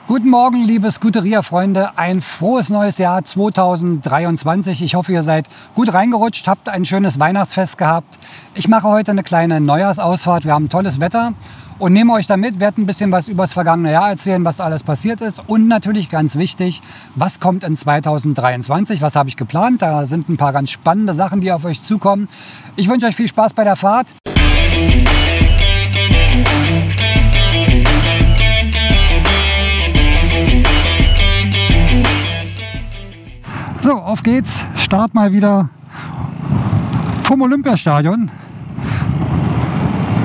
Guten Morgen, liebe Scuderia-Freunde. Ein frohes neues Jahr 2023. Ich hoffe, ihr seid gut reingerutscht, habt ein schönes Weihnachtsfest gehabt. Ich mache heute eine kleine Neujahrsausfahrt. Wir haben tolles Wetter und nehme euch da mit, werde ein bisschen was über das vergangene Jahr erzählen, was alles passiert ist. Und natürlich ganz wichtig, was kommt in 2023, was habe ich geplant. Da sind ein paar ganz spannende Sachen, die auf euch zukommen. Ich wünsche euch viel Spaß bei der Fahrt. So, auf geht's. Start mal wieder vom Olympiastadion.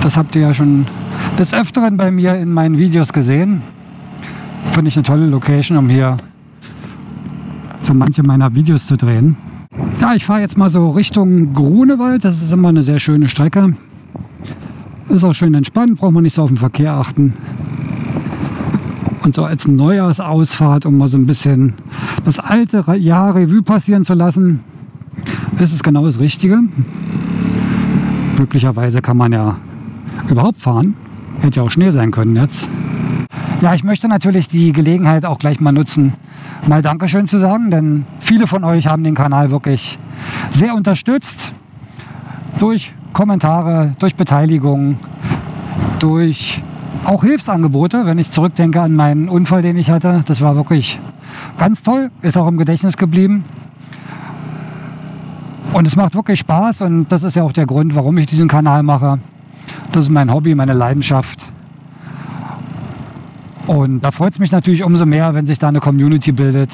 Das habt ihr ja schon des Öfteren bei mir in meinen Videos gesehen. Finde ich eine tolle Location, um hier so manche meiner Videos zu drehen. Ja, ich fahre jetzt mal so Richtung Grunewald. Das ist immer eine sehr schöne Strecke. Ist auch schön entspannt, braucht man nicht so auf den Verkehr achten. Und so als Neujahrsausfahrt, um mal so ein bisschen das alte Jahr Revue passieren zu lassen, ist es genau das Richtige. Glücklicherweise kann man ja überhaupt fahren. Hätte ja auch Schnee sein können jetzt. Ja, ich möchte natürlich die Gelegenheit auch gleich mal nutzen, mal Dankeschön zu sagen, denn viele von euch haben den Kanal wirklich sehr unterstützt. Durch Kommentare, durch Beteiligung, durch auch Hilfsangebote, wenn ich zurückdenke an meinen Unfall, den ich hatte. Das war wirklich ganz toll, ist auch im Gedächtnis geblieben. Und es macht wirklich Spaß und das ist ja auch der Grund, warum ich diesen Kanal mache. Das ist mein Hobby, meine Leidenschaft. Und da freut es mich natürlich umso mehr, wenn sich da eine Community bildet,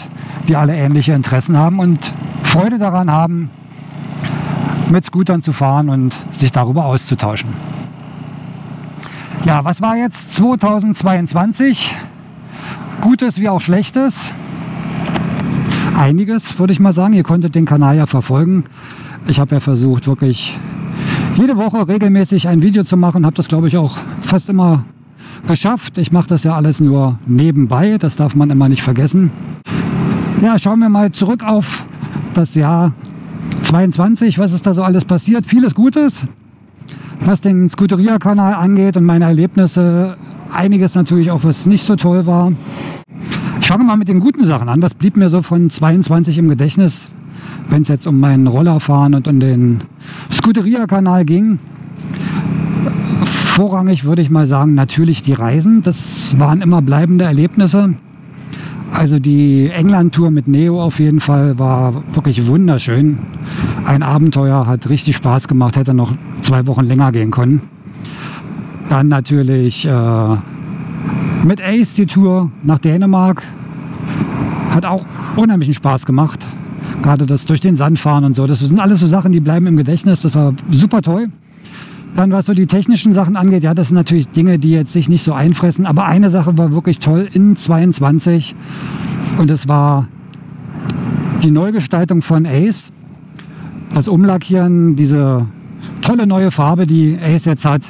die alle ähnliche Interessen haben und Freude daran haben, mit Scootern zu fahren und sich darüber auszutauschen. Ja, was war jetzt 2022? Gutes wie auch Schlechtes. Einiges, würde ich mal sagen. Ihr konntet den Kanal ja verfolgen. Ich habe ja versucht, wirklich jede Woche regelmäßig ein Video zu machen. Habe das, glaube ich, auch fast immer geschafft. Ich mache das ja alles nur nebenbei. Das darf man immer nicht vergessen. Ja, schauen wir mal zurück auf das Jahr 22. Was ist da so alles passiert? Vieles Gutes, was den Scuderia-Kanal angeht und meine Erlebnisse. Einiges natürlich auch, was nicht so toll war. Ich fange mal mit den guten Sachen an. Was blieb mir so von 22 im Gedächtnis, wenn es jetzt um meinen Rollerfahren und um den Scuderia-Kanal ging? Vorrangig würde ich mal sagen, natürlich die Reisen. Das waren immer bleibende Erlebnisse. Also die England-Tour mit Neo auf jeden Fall war wirklich wunderschön. Ein Abenteuer, hat richtig Spaß gemacht, hätte noch 2 Wochen länger gehen können. Dann natürlich mit Ace die Tour nach Dänemark. Hat auch unheimlichen Spaß gemacht. Gerade das durch den Sand fahren und so. Das sind alles so Sachen, die bleiben im Gedächtnis. Das war super toll. Dann, was so die technischen Sachen angeht, ja, das sind natürlich Dinge, die jetzt sich nicht so einfressen. Aber eine Sache war wirklich toll in 22 und das war die Neugestaltung von Ace. Das Umlackieren, diese tolle neue Farbe, die Ace jetzt hat,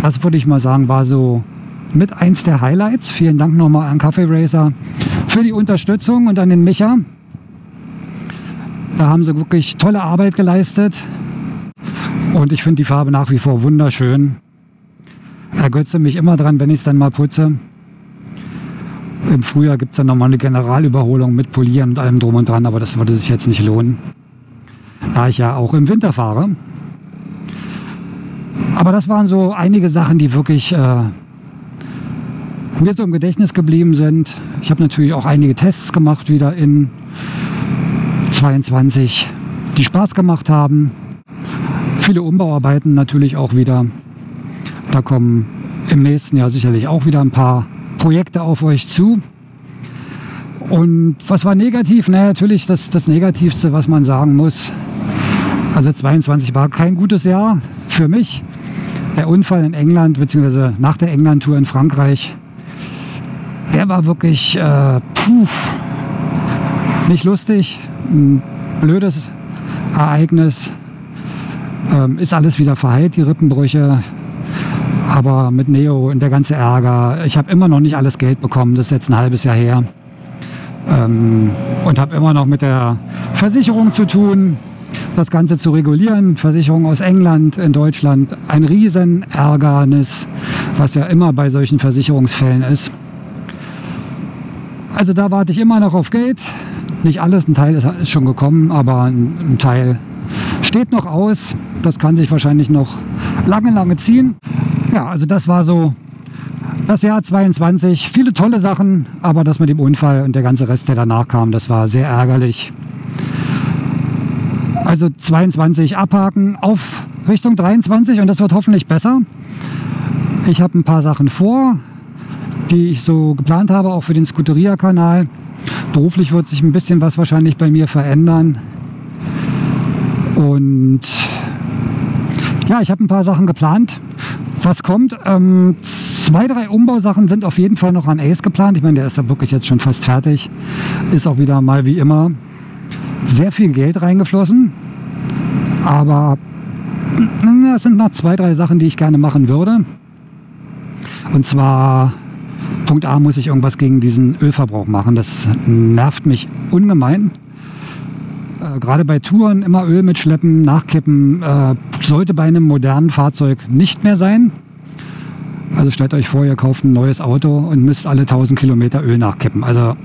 das würde ich mal sagen, war so mit eins der Highlights. Vielen Dank nochmal an Cafe Racer für die Unterstützung und an den Micha. Da haben sie wirklich tolle Arbeit geleistet. Und ich finde die Farbe nach wie vor wunderschön. Ergötze mich immer dran, wenn ich es dann mal putze. Im Frühjahr gibt es dann nochmal eine Generalüberholung mit Polieren und allem drum und dran, aber das würde sich jetzt nicht lohnen, da ich ja auch im Winter fahre. Aber das waren so einige Sachen, die wirklich mir so im Gedächtnis geblieben sind. Ich habe natürlich auch einige Tests gemacht wieder in 22, die Spaß gemacht haben. Viele Umbauarbeiten natürlich auch wieder. Da kommen im nächsten Jahr sicherlich auch wieder ein paar Projekte auf euch zu. Und was war negativ? Naja, natürlich das Negativste, was man sagen muss. Also 22 war kein gutes Jahr für mich. Der Unfall in England, beziehungsweise nach der England-Tour in Frankreich, der war wirklich nicht lustig. Ein blödes Ereignis. Ist alles wieder verheilt, die Rippenbrüche. Aber mit Neo und der ganze Ärger. Ich habe immer noch nicht alles Geld bekommen. Das ist jetzt ein halbes Jahr her. Und habe immer noch mit der Versicherung zu tun, das Ganze zu regulieren. Versicherung aus England, in Deutschland. Ein Riesenärgernis, was ja immer bei solchen Versicherungsfällen ist. Also da warte ich immer noch auf Geld. Nicht alles, ein Teil ist schon gekommen, aber ein Teil steht noch aus. Das kann sich wahrscheinlich noch lange ziehen. Ja, also das war so das Jahr 22. Viele tolle Sachen, aber das mit dem Unfall und der ganze Rest, der danach kam, das war sehr ärgerlich. Also 22 abhaken auf Richtung 23 und das wird hoffentlich besser. Ich habe ein paar Sachen vor, die ich so geplant habe, auch für den Scuderia-Kanal. Beruflich wird sich ein bisschen was wahrscheinlich bei mir verändern. Und ja, ich habe ein paar Sachen geplant. Was kommt? 2, 3 Umbausachen sind auf jeden Fall noch an Ace geplant. Ich meine, der ist ja wirklich jetzt schon fast fertig. Ist auch wieder mal wie immer sehr viel Geld reingeflossen. Aber es sind noch 2, 3 Sachen, die ich gerne machen würde. Und zwar, Punkt A, muss ich irgendwas gegen diesen Ölverbrauch machen. Das nervt mich ungemein. Gerade bei Touren immer Öl mitschleppen, nachkippen, sollte bei einem modernen Fahrzeug nicht mehr sein. Also stellt euch vor, ihr kauft ein neues Auto und müsst alle 1000 Kilometer Öl nachkippen. Also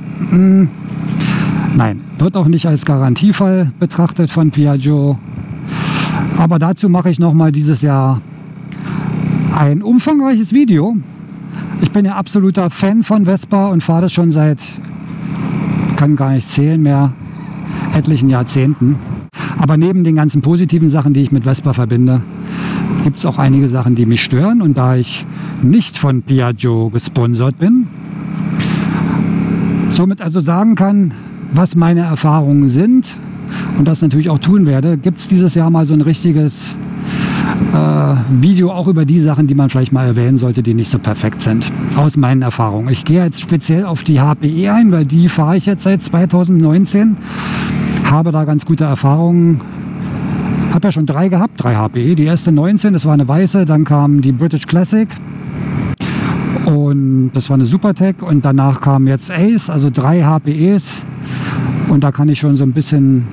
nein, wird auch nicht als Garantiefall betrachtet von Piaggio. Aber dazu mache ich nochmal dieses Jahr ein umfangreiches Video. Ich bin ja absoluter Fan von Vespa und fahre das schon seit, kann gar nicht zählen mehr, etlichen Jahrzehnten. Aber neben den ganzen positiven Sachen, die ich mit Vespa verbinde, gibt es auch einige Sachen, die mich stören. Und da ich nicht von Piaggio gesponsert bin, somit also sagen kann, was meine Erfahrungen sind und das natürlich auch tun werde, gibt es dieses Jahr mal so ein richtiges Video auch über die Sachen, die man vielleicht mal erwähnen sollte, die nicht so perfekt sind, aus meinen Erfahrungen. Ich gehe jetzt speziell auf die HPE ein, weil die fahre ich jetzt seit 2019, habe da ganz gute Erfahrungen. Habe ja schon 3 gehabt, 3 HPE. Die erste 19, das war eine weiße, dann kam die British Classic und das war eine Supertech und danach kam jetzt Ace, also 3 HPEs und da kann ich schon so ein bisschen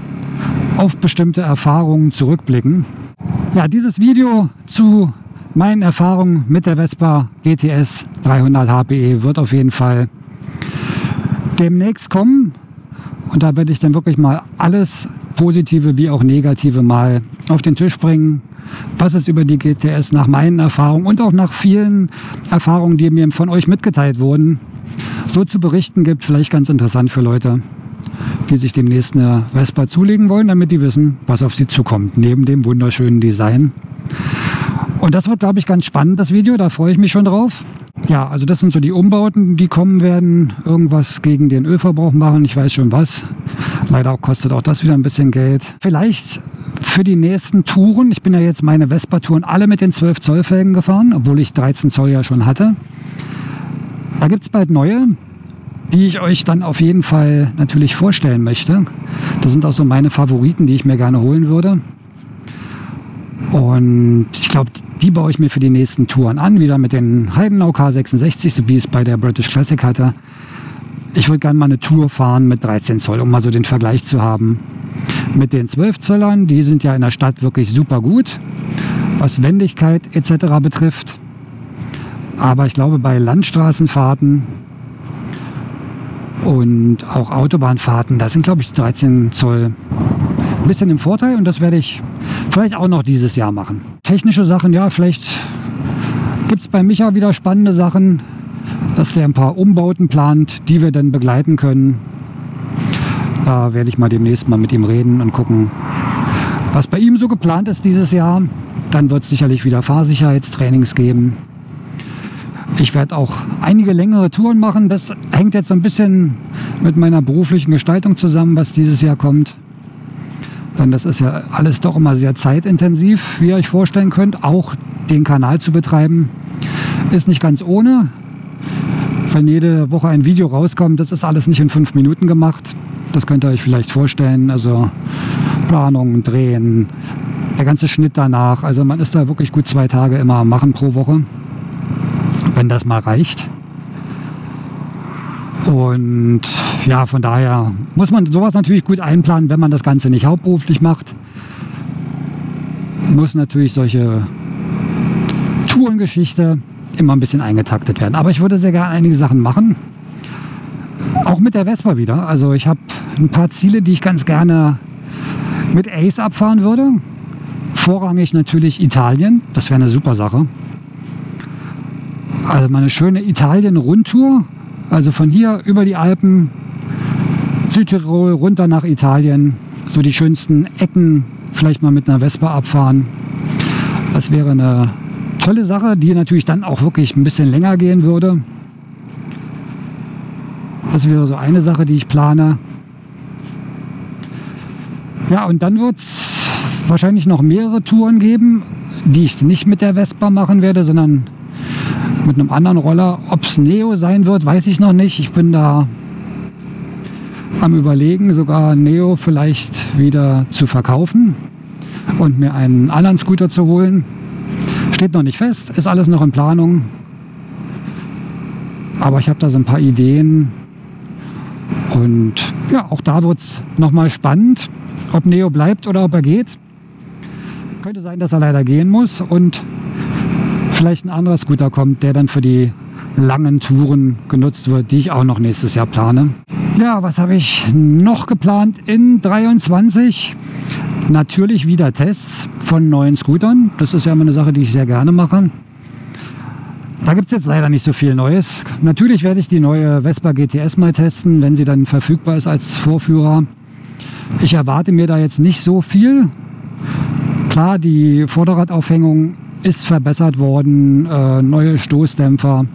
auf bestimmte Erfahrungen zurückblicken. Ja, dieses Video zu meinen Erfahrungen mit der Vespa GTS 300 HPE wird auf jeden Fall demnächst kommen. Und da werde ich dann wirklich mal alles Positive wie auch Negative mal auf den Tisch bringen, was es über die GTS nach meinen Erfahrungen und auch nach vielen Erfahrungen, die mir von euch mitgeteilt wurden, so zu berichten gibt. Vielleicht ganz interessant für Leute, die sich demnächst eine Vespa zulegen wollen, damit die wissen, was auf sie zukommt, neben dem wunderschönen Design. Und das wird, glaube ich, ganz spannend, das Video, da freue ich mich schon drauf. Ja, also das sind so die Umbauten, die kommen werden, irgendwas gegen den Ölverbrauch machen, ich weiß schon was. Leider kostet auch das wieder ein bisschen Geld. Vielleicht für die nächsten Touren, ich bin ja jetzt meine Vespa-Touren alle mit den 12 Zoll Felgen gefahren, obwohl ich 13 Zoll ja schon hatte. Da gibt es bald neue, die ich euch dann auf jeden Fall natürlich vorstellen möchte. Das sind auch so meine Favoriten, die ich mir gerne holen würde. Und ich glaube, die baue ich mir für die nächsten Touren an, wieder mit den Heidenau K66, so wie es bei der British Classic hatte. Ich würde gerne mal eine Tour fahren mit 13 Zoll, um mal so den Vergleich zu haben mit den 12 Zöllern. Die sind ja in der Stadt wirklich super gut, was Wendigkeit etc. betrifft. Aber ich glaube, bei Landstraßenfahrten und auch Autobahnfahrten, da sind, glaube ich, 13 Zoll ein bisschen im Vorteil und das werde ich vielleicht auch noch dieses Jahr machen. Technische Sachen, ja, vielleicht gibt es bei Micha wieder spannende Sachen, dass der ein paar Umbauten plant, die wir dann begleiten können. Da werde ich mal demnächst mal mit ihm reden und gucken, was bei ihm so geplant ist dieses Jahr. Dann wird es sicherlich wieder Fahrsicherheitstrainings geben. Ich werde auch einige längere Touren machen. Das hängt jetzt so ein bisschen mit meiner beruflichen Gestaltung zusammen, was dieses Jahr kommt. Denn das ist ja alles doch immer sehr zeitintensiv, wie ihr euch vorstellen könnt. Auch den Kanal zu betreiben, ist nicht ganz ohne. Wenn jede Woche ein Video rauskommt, das ist alles nicht in 5 Minuten gemacht. Das könnt ihr euch vielleicht vorstellen. Also Planung, Drehen, der ganze Schnitt danach. Also man ist da wirklich gut 2 Tage immer am Machen pro Woche, wenn das mal reicht. Und ja, von daher muss man sowas natürlich gut einplanen, wenn man das Ganze nicht hauptberuflich macht. Muss natürlich solche Tourengeschichte immer ein bisschen eingetaktet werden. Aber ich würde sehr gerne einige Sachen machen. Auch mit der Vespa wieder. Also ich habe ein paar Ziele, die ich ganz gerne mit Ace abfahren würde. Vorrangig natürlich Italien, das wäre eine super Sache. Also mal eine schöne Italien-Rundtour, also von hier über die Alpen, Südtirol runter nach Italien, so die schönsten Ecken vielleicht mal mit einer Vespa abfahren. Das wäre eine tolle Sache, die natürlich dann auch wirklich ein bisschen länger gehen würde. Das wäre so eine Sache, die ich plane. Ja, und dann wird es wahrscheinlich noch mehrere Touren geben, die ich nicht mit der Vespa machen werde, sondern mit einem anderen Roller. Ob es Neo sein wird, weiß ich noch nicht. Ich bin da am Überlegen, sogar Neo vielleicht wieder zu verkaufen und mir einen anderen Scooter zu holen. Steht noch nicht fest, ist alles noch in Planung. Aber ich habe da so ein paar Ideen. Und ja, auch da wird es nochmal spannend, ob Neo bleibt oder ob er geht. Könnte sein, dass er leider gehen muss und vielleicht ein anderer Scooter kommt, der dann für die langen Touren genutzt wird, die ich auch noch nächstes Jahr plane. Ja, was habe ich noch geplant in 23? Natürlich wieder Tests von neuen Scootern. Das ist ja immer eine Sache, die ich sehr gerne mache. Da gibt es jetzt leider nicht so viel Neues. Natürlich werde ich die neue Vespa GTS mal testen, wenn sie dann verfügbar ist als Vorführer. Ich erwarte mir da jetzt nicht so viel. Klar, die Vorderradaufhängung ist verbessert worden, neue Stoßdämpfer.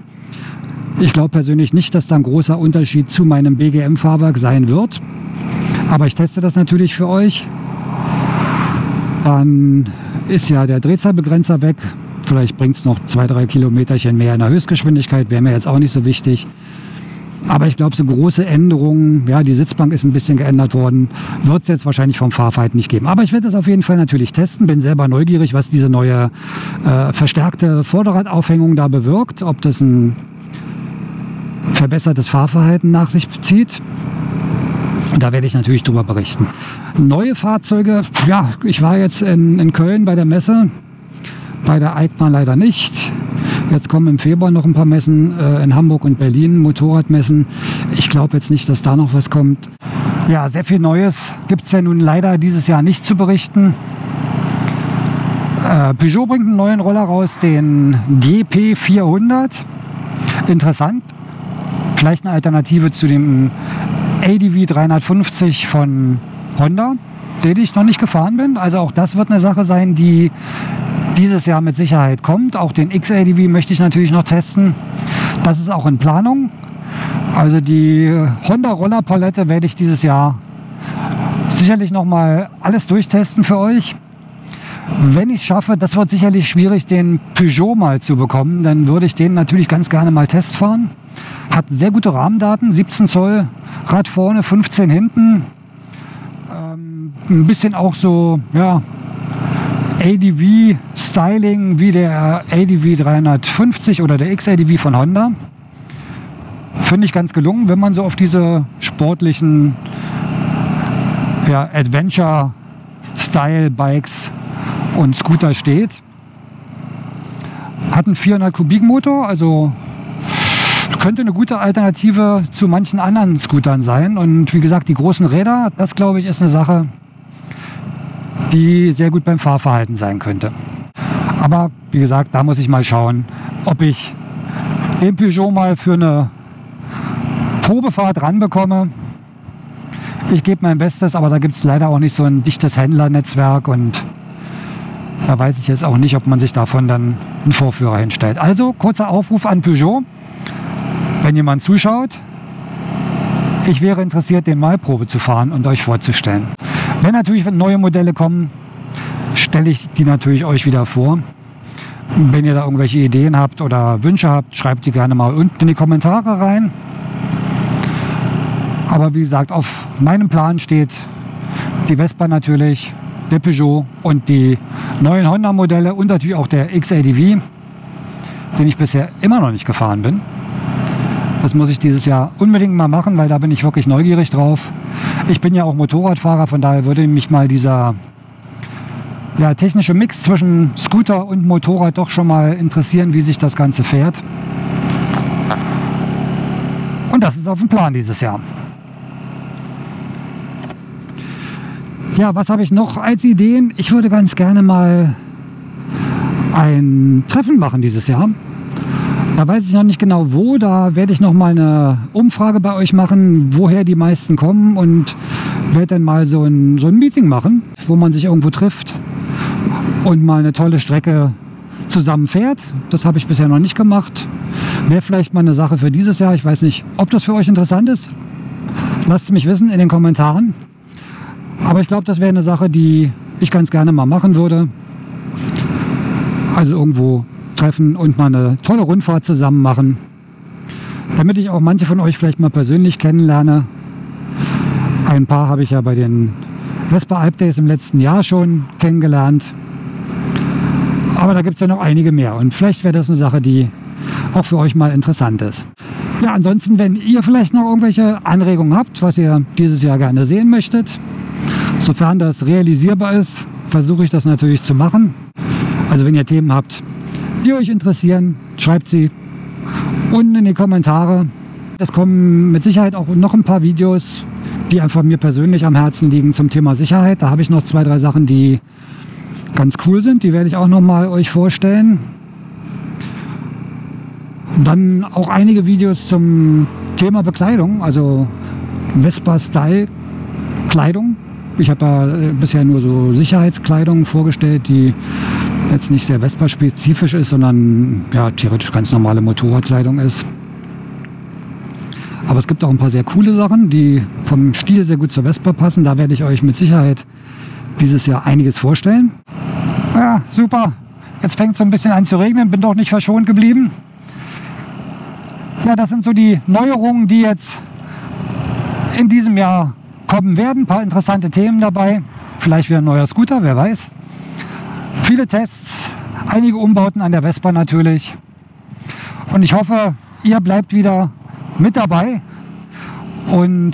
Ich glaube persönlich nicht, dass da ein großer Unterschied zu meinem BGM-Fahrwerk sein wird. Aber ich teste das natürlich für euch. Dann ist ja der Drehzahlbegrenzer weg. Vielleicht bringt es noch 2-3 Kilometerchen mehr in der Höchstgeschwindigkeit. Wäre mir jetzt auch nicht so wichtig. Aber ich glaube, so große Änderungen, ja, die Sitzbank ist ein bisschen geändert worden, wird es jetzt wahrscheinlich vom Fahrverhalten nicht geben. Aber ich werde es auf jeden Fall natürlich testen. Bin selber neugierig, was diese neue verstärkte Vorderradaufhängung da bewirkt. Ob das ein verbessertes Fahrverhalten nach sich zieht. Und da werde ich natürlich drüber berichten. Neue Fahrzeuge, ja, ich war jetzt in Köln bei der Messe, bei der EICMA leider nicht. Jetzt kommen im Februar noch ein paar Messen in Hamburg und Berlin, Motorradmessen. Ich glaube jetzt nicht, dass da noch was kommt. Ja, sehr viel Neues gibt es ja nun leider dieses Jahr nicht zu berichten. Peugeot bringt einen neuen Roller raus, den GP400. Interessant. Vielleicht eine Alternative zu dem ADV 350 von Honda, den ich noch nicht gefahren bin. Also auch das wird eine Sache sein, die dieses Jahr mit Sicherheit kommt. Auch den XADV möchte ich natürlich noch testen. Das ist auch in Planung. Also die Honda Rollerpalette werde ich dieses Jahr sicherlich noch mal alles durchtesten für euch. Wenn ich es schaffe, das wird sicherlich schwierig, den Peugeot mal zu bekommen, dann würde ich den natürlich ganz gerne mal testfahren. Hat sehr gute Rahmendaten, 17 Zoll Rad vorne, 15 hinten. Ein bisschen auch so, ja, ADV-Styling wie der ADV 350 oder der XADV von Honda. Finde ich ganz gelungen, wenn man so auf diese sportlichen, ja, Adventure-Style-Bikes und Scooter steht. Hat einen 400 Kubik Motor, also könnte eine gute Alternative zu manchen anderen Scootern sein. Und wie gesagt, die großen Räder, das glaube ich ist eine Sache, die sehr gut beim Fahrverhalten sein könnte. Aber wie gesagt, da muss ich mal schauen, ob ich den Peugeot mal für eine Probefahrt ranbekomme. Ich gebe mein Bestes, aber da gibt es leider auch nicht so ein dichtes Händlernetzwerk und da weiß ich jetzt auch nicht, ob man sich davon dann einen Vorführer hinstellt. Also kurzer Aufruf an Peugeot, wenn jemand zuschaut, ich wäre interessiert, den mal Probe zu fahren und euch vorzustellen. Wenn natürlich neue Modelle kommen, stelle ich die natürlich euch wieder vor. Wenn ihr da irgendwelche Ideen habt oder Wünsche habt, schreibt die gerne mal unten in die Kommentare rein. Aber wie gesagt, auf meinem Plan steht die Vespa natürlich, der Peugeot und die neuen Honda-Modelle und natürlich auch der XADV, den ich bisher immer noch nicht gefahren bin. Das muss ich dieses Jahr unbedingt mal machen, weil da bin ich wirklich neugierig drauf. Ich bin ja auch Motorradfahrer, von daher würde mich mal dieser technische Mix zwischen Scooter und Motorrad doch schon mal interessieren, wie sich das Ganze fährt. Und Und das ist auf dem Plan dieses Jahr. Ja, was habe ich noch als Ideen? Ich würde ganz gerne mal ein Treffen machen dieses Jahr. Da weiß ich noch nicht genau wo. Da werde ich noch mal eine Umfrage bei euch machen, woher die meisten kommen, und werde dann mal so ein Meeting machen, wo man sich irgendwo trifft und mal eine tolle Strecke zusammen fährt. Das habe ich bisher noch nicht gemacht. Wäre vielleicht mal eine Sache für dieses Jahr. Ich weiß nicht, ob das für euch interessant ist. Lasst es mich wissen in den Kommentaren. Aber ich glaube, das wäre eine Sache, die ich ganz gerne mal machen würde. Also irgendwo treffen und mal eine tolle Rundfahrt zusammen machen. Damit ich auch manche von euch vielleicht mal persönlich kennenlerne. Ein paar habe ich ja bei den Vespa Alp Days im letzten Jahr schon kennengelernt. Aber da gibt es ja noch einige mehr. Und vielleicht wäre das eine Sache, die auch für euch mal interessant ist. Ja, ansonsten, wenn ihr vielleicht noch irgendwelche Anregungen habt, was ihr dieses Jahr gerne sehen möchtet, sofern das realisierbar ist, versuche ich das natürlich zu machen. Also wenn ihr Themen habt, die euch interessieren, schreibt sie unten in die Kommentare. Es kommen mit Sicherheit auch noch ein paar Videos, die einfach mir persönlich am Herzen liegen zum Thema Sicherheit. Da habe ich noch 2, 3 Sachen, die ganz cool sind. Die werde ich auch noch mal euch vorstellen. Dann auch einige Videos zum Thema Bekleidung, also Vespa-Style-Kleidung. Ich habe ja bisher nur so Sicherheitskleidung vorgestellt, die jetzt nicht sehr Vespa-spezifisch ist, sondern ja, theoretisch ganz normale Motorradkleidung ist. Aber es gibt auch ein paar sehr coole Sachen, die vom Stil sehr gut zur Vespa passen. Da werde ich euch mit Sicherheit dieses Jahr einiges vorstellen. Ja, super. Jetzt fängt es so ein bisschen an zu regnen, bin doch nicht verschont geblieben. Ja, das sind so die Neuerungen, die jetzt in diesem Jahr kommen werden. Ein paar interessante Themen dabei. Vielleicht wieder ein neuer Scooter, wer weiß. Viele Tests, einige Umbauten an der Vespa natürlich. Und ich hoffe, ihr bleibt wieder mit dabei und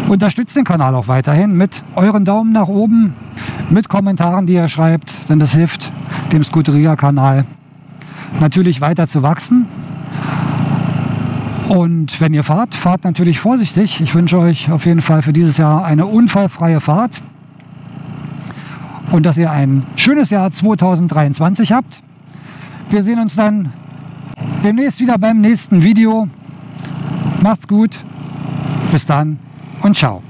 unterstützt den Kanal auch weiterhin mit euren Daumen nach oben, mit Kommentaren, die ihr schreibt, denn das hilft dem Scooteria-Kanal natürlich weiter zu wachsen. Und wenn ihr fahrt, fahrt natürlich vorsichtig. Ich wünsche euch auf jeden Fall für dieses Jahr eine unfallfreie Fahrt und dass ihr ein schönes Jahr 2023 habt. Wir sehen uns dann demnächst wieder beim nächsten Video. Macht's gut, bis dann und ciao.